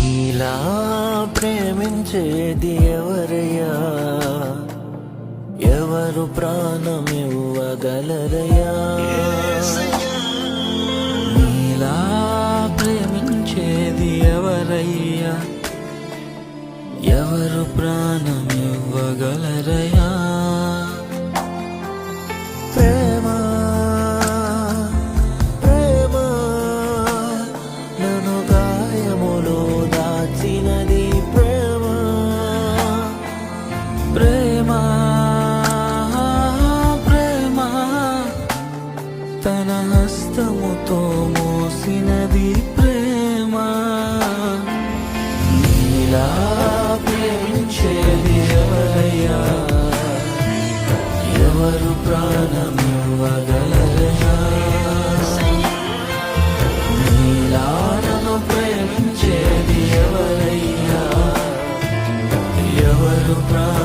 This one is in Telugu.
నీలా ప్రేమించేది ఎవరయ్యా, ఎవరు ప్రాణమివ్వగలరయ్యా. నీలా ప్రేమించేది ఎవరయ్యా, ఎవరు ప్రాణమివ్వగలరయ్యా. ప్రేమ ప్రేమ నన్ను గాయములో దాచినది ప్రేమ. ప్రేమ ప్రేమ తన హస్తముతో మోసినది ప్రేమ. నీలా ప్రేమించేది ఎవరయ్యా, ఎవరు ప్రాణమివ్వగలరయ్యా. నీలా నన్ను ప్రేమించేది ఎవరయ్యా, ఎవరు ప్రాణ